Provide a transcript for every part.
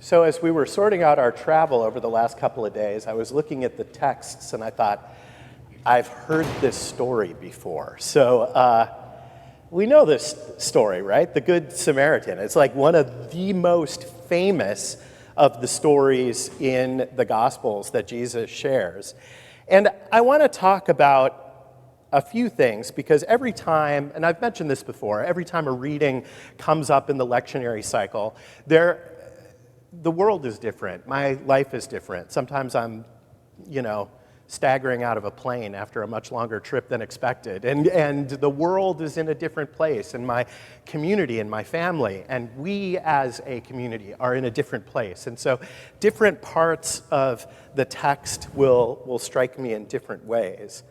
So as we were sorting out our travel over the last couple of days, I was looking at the texts and I thought, I've heard this story before. So we know this story, right? The Good Samaritan. It's like one of the most famous of the stories in the Gospels that Jesus shares. And I want to talk about a few things because every time, and I've mentioned this before, every time a reading comes up in the lectionary cycle, the world is different. My life is different. Sometimes I'm, staggering out of a plane after a much longer trip than expected. And the world is in a different place, and my community and my family, and we as a community are in a different place. And so different parts of the text will strike me in different ways.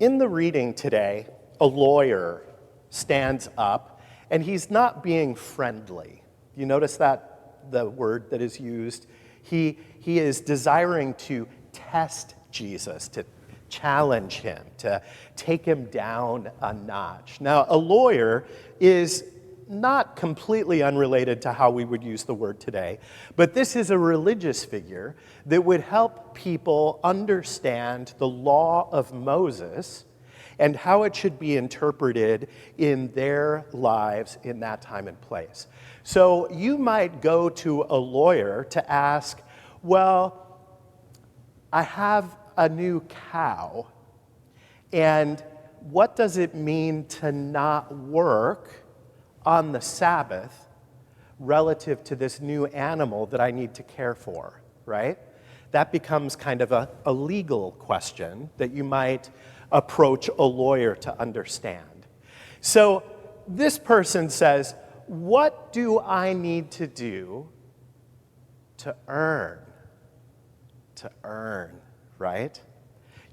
In the reading today, a lawyer stands up, and he's not being friendly. You notice that? The word that is used. He is desiring to test Jesus, to challenge him, to take him down a notch. Now, a lawyer is not completely unrelated to how we would use the word today, but this is a religious figure that would help people understand the law of Moses and how it should be interpreted in their lives in that time and place. So you might go to a lawyer to ask, well, I have a new cow, and what does it mean to not work on the Sabbath relative to this new animal that I need to care for, right? That becomes kind of a legal question that you might approach a lawyer to understand. So this person says, what do I need to do to earn? To earn, right?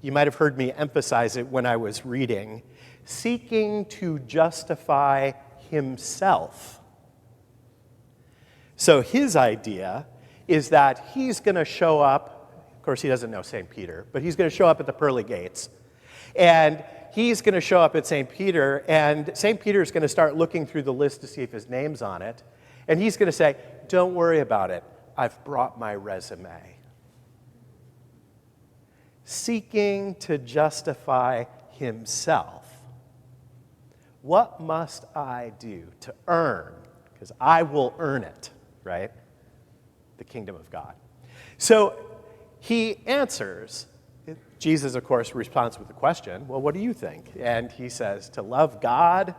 You might have heard me emphasize it when I was reading, seeking to justify himself. So his idea is that he's going to show up, of course he doesn't know St. Peter, but he's going to show up at the pearly gates, and he's going to show up at St. Peter, and St. Peter's going to start looking through the list to see if his name's on it, and he's going to say, don't worry about it, I've brought my resume. Seeking to justify himself. What must I do to earn? Because I will earn it, right? The kingdom of God. So he answers. Jesus, of course, responds with a question. Well, what do you think? And he says, to love God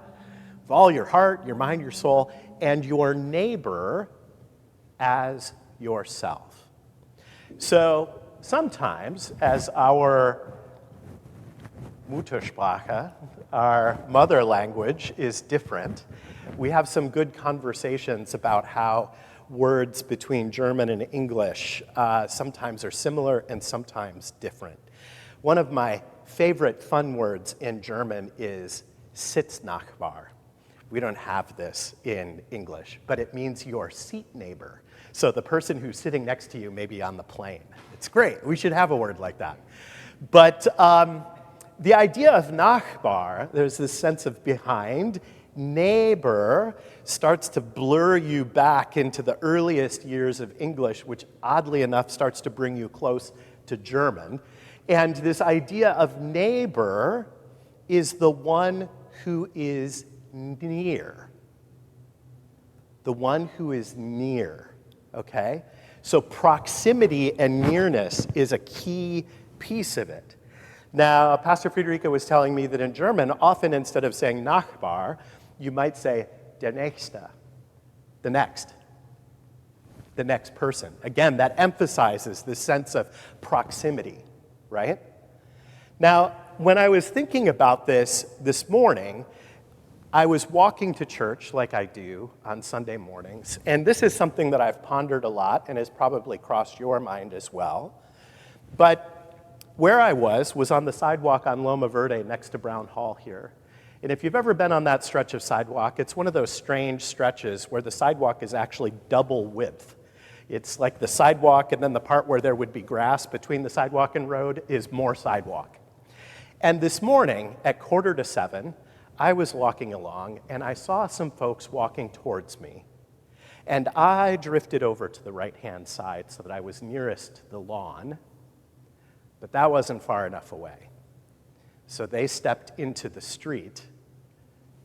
with all your heart, your mind, your soul, and your neighbor as yourself. So sometimes, as our Muttersprache, our mother language, is different, we have some good conversations about how words between German and English sometimes are similar and sometimes different. One of my favorite fun words in German is Sitznachbar. We don't have this in English, but it means your seat neighbor. So the person who's sitting next to you may be on the plane. It's great. We should have a word like that. But the idea of Nachbar, there's this sense of behind. Neighbor starts to blur you back into the earliest years of English, which oddly enough starts to bring you close to German. And this idea of neighbor is the one who is near. The one who is near, okay? So proximity and nearness is a key piece of it. Now, Pastor Friederike was telling me that in German, often instead of saying Nachbar, you might say der Nächste, the next person. Again, that emphasizes this sense of proximity, right? Now, when I was thinking about this morning, I was walking to church like I do on Sunday mornings, and this is something that I've pondered a lot and has probably crossed your mind as well. But where I was on the sidewalk on Loma Verde next to Brown Hall here. And if you've ever been on that stretch of sidewalk, it's one of those strange stretches where the sidewalk is actually double width. It's like the sidewalk, and then the part where there would be grass between the sidewalk and road is more sidewalk. And this morning at 6:45, I was walking along, and I saw some folks walking towards me. And I drifted over to the right-hand side so that I was nearest the lawn, but that wasn't far enough away. So they stepped into the street,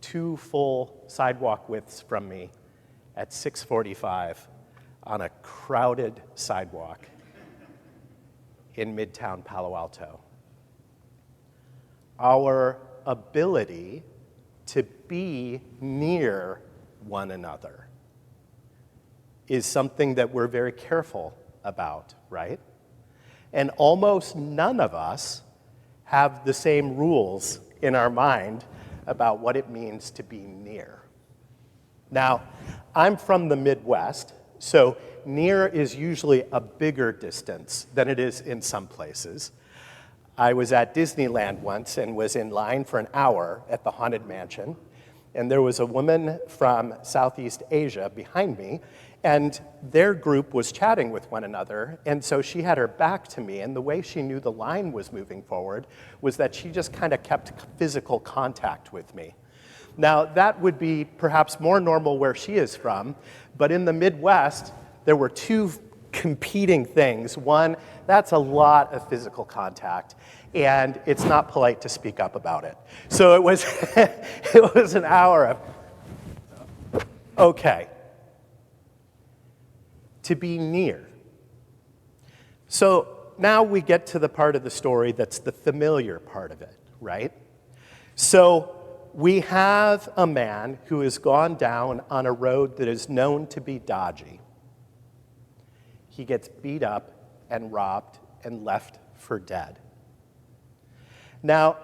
2 full sidewalk widths from me at 6:45 on a crowded sidewalk in Midtown Palo Alto. Our ability to be near one another is something that we're very careful about, right? And almost none of us have the same rules in our mind about what it means to be near. Now, I'm from the Midwest, so near is usually a bigger distance than it is in some places. I was at Disneyland once and was in line for an hour at the Haunted Mansion, and there was a woman from Southeast Asia behind me, and their group was chatting with one another, and so she had her back to me, and the way she knew the line was moving forward was that she just kind of kept physical contact with me. Now, that would be perhaps more normal where she is from, but in the Midwest, there were 2 competing things. One, that's a lot of physical contact, and it's not polite to speak up about it. So it was, it was an hour of, okay, to be near. So now we get to the part of the story that's the familiar part of it, right? So we have a man who has gone down on a road that is known to be dodgy. He gets beat up and robbed and left for dead. Now,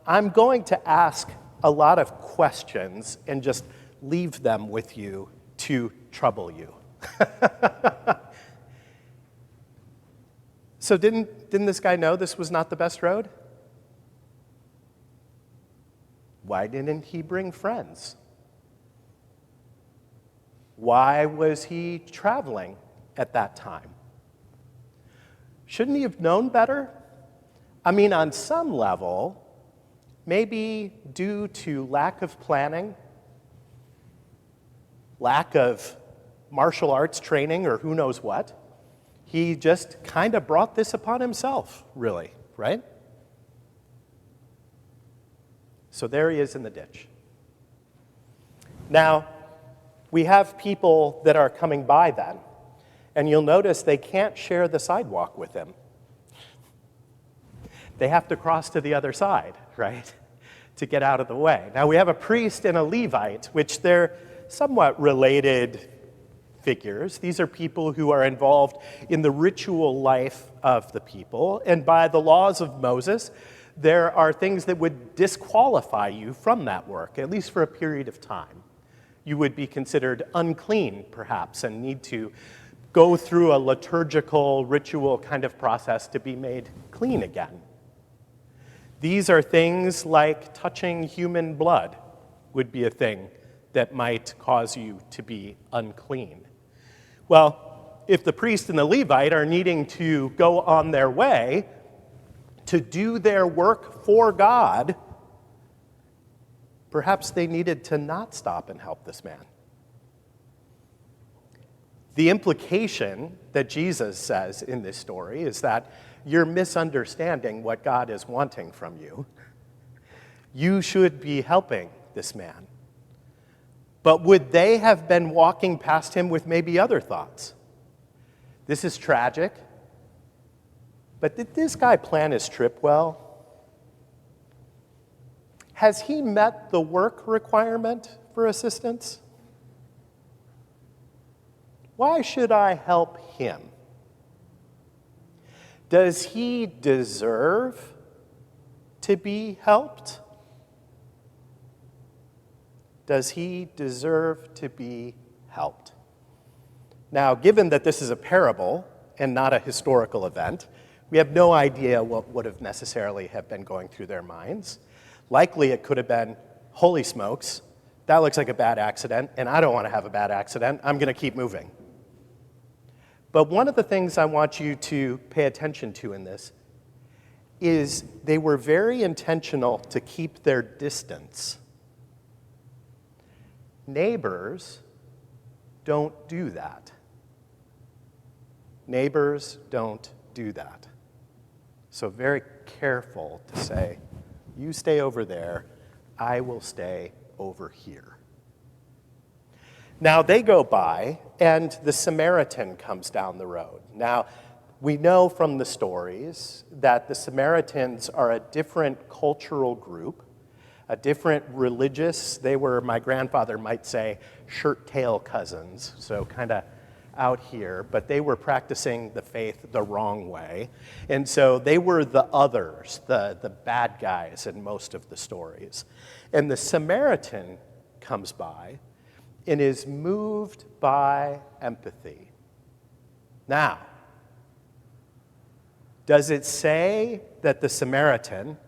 I'm going to ask a lot of questions and just leave them with you to trouble you. So didn't this guy know this was not the best road? Why didn't he bring friends? Why was he traveling at that time? Shouldn't he have known better? I mean, on some level, maybe due to lack of planning, lack of martial arts training, or who knows what, he just kind of brought this upon himself, really, right? So there he is in the ditch. Now, we have people that are coming by then, and you'll notice they can't share the sidewalk with him. They have to cross to the other side, right, to get out of the way. Now, we have a priest and a Levite, which they're somewhat related figures. These are people who are involved in the ritual life of the people, and by the laws of Moses, there are things that would disqualify you from that work, at least for a period of time. You would be considered unclean, perhaps, and need to go through a liturgical, ritual kind of process to be made clean again. These are things like touching human blood would be a thing that might cause you to be unclean. Well, if the priest and the Levite are needing to go on their way to do their work for God, perhaps they needed to not stop and help this man. The implication that Jesus says in this story is that you're misunderstanding what God is wanting from you. You should be helping this man. But would they have been walking past him with maybe other thoughts? This is tragic, but did this guy plan his trip well? Has he met the work requirement for assistance? Why should I help him? Does he deserve to be helped? Does he deserve to be helped? Now, given that this is a parable and not a historical event, we have no idea what would have necessarily have been going through their minds. Likely it could have been, holy smokes, that looks like a bad accident, and I don't want to have a bad accident. I'm going to keep moving. But one of the things I want you to pay attention to in this is they were very intentional to keep their distance. Neighbors don't do that. Neighbors don't do that. So very careful to say, you stay over there, I will stay over here. Now they go by, and the Samaritan comes down the road. Now, we know from the stories that the Samaritans are a different cultural group, a different religious, they were, my grandfather might say, shirt-tail cousins, so kind of out here, but they were practicing the faith the wrong way. And so they were the others, the bad guys in most of the stories. And the Samaritan comes by and is moved by empathy. Now, does it say that the Samaritan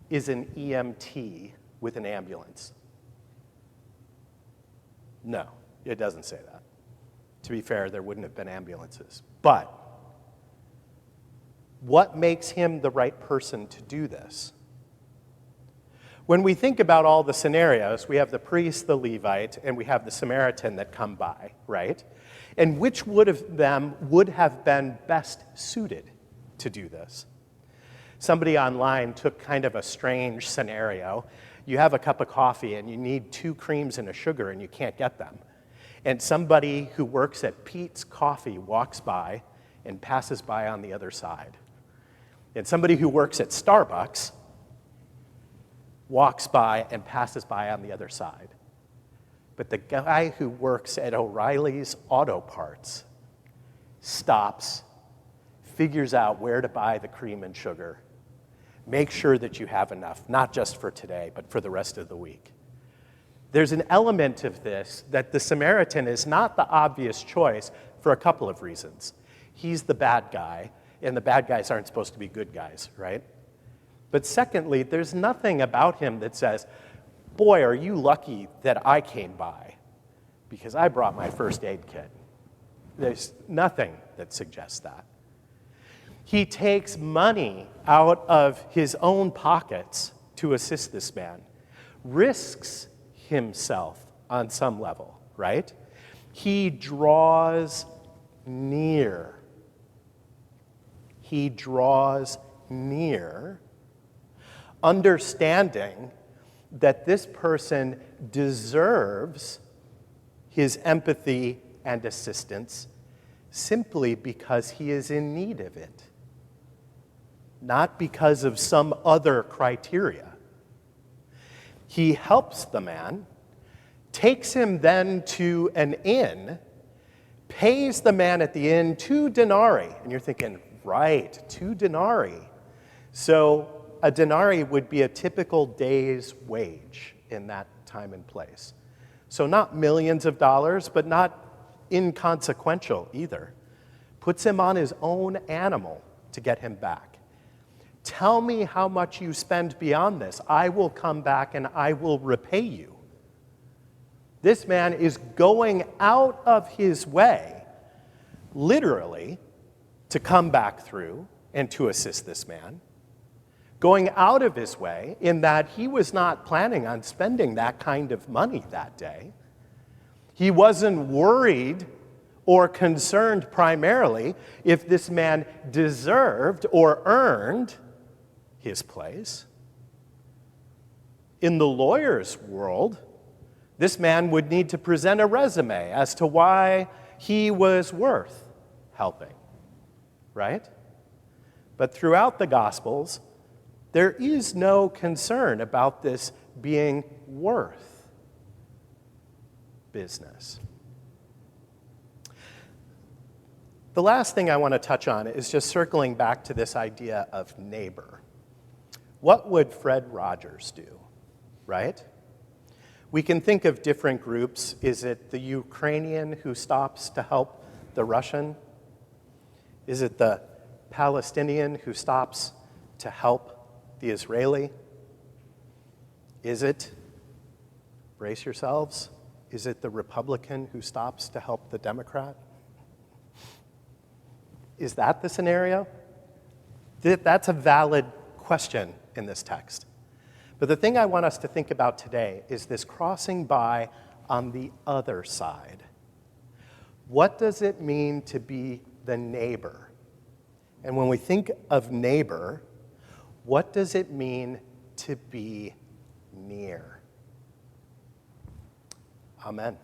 is an EMT with an ambulance? No, it doesn't say that. To be fair, there wouldn't have been ambulances. But what makes him the right person to do this? When we think about all the scenarios, we have the priest, the Levite, and we have the Samaritan that come by, right? And which of them would have been best suited to do this? Somebody online took kind of a strange scenario. You have a cup of coffee and you need 2 creams and a sugar and you can't get them. And somebody who works at Pete's Coffee walks by and passes by on the other side. And somebody who works at Starbucks walks by and passes by on the other side. But the guy who works at O'Reilly's Auto Parts stops, figures out where to buy the cream and sugar, make sure that you have enough, not just for today, but for the rest of the week. There's an element of this that the Samaritan is not the obvious choice for a couple of reasons. He's the bad guy, and the bad guys aren't supposed to be good guys, right? But secondly, there's nothing about him that says, boy, are you lucky that I came by because I brought my first aid kit. There's nothing that suggests that. He takes money out of his own pockets to assist this man, risks himself on some level, right? He draws near. He draws near, understanding that this person deserves his empathy and assistance simply because he is in need of it, not because of some other criteria. He helps the man, takes him then to an inn, pays the man at the inn 2 denarii. And you're thinking, right, 2 denarii. So a denarii would be a typical day's wage in that time and place. So not millions of dollars, but not inconsequential either. Puts him on his own animal to get him back. Tell me how much you spend beyond this. I will come back and I will repay you. This man is going out of his way, literally, to come back through and to assist this man. Going out of his way in that he was not planning on spending that kind of money that day. He wasn't worried or concerned primarily if this man deserved or earned his place. In the lawyer's world, this man would need to present a resume as to why he was worth helping, right? But throughout the Gospels, there is no concern about this being worth business. The last thing I want to touch on is just circling back to this idea of neighbor. What would Fred Rogers do, right? We can think of different groups. Is it the Ukrainian who stops to help the Russian? Is it the Palestinian who stops to help the Israeli? Is it, brace yourselves, is it the Republican who stops to help the Democrat? Is that the scenario? That's a valid question in this text. But the thing I want us to think about today is this crossing by on the other side What does it mean to be the neighbor? And when we think of neighbor, what does it mean to be near? Amen.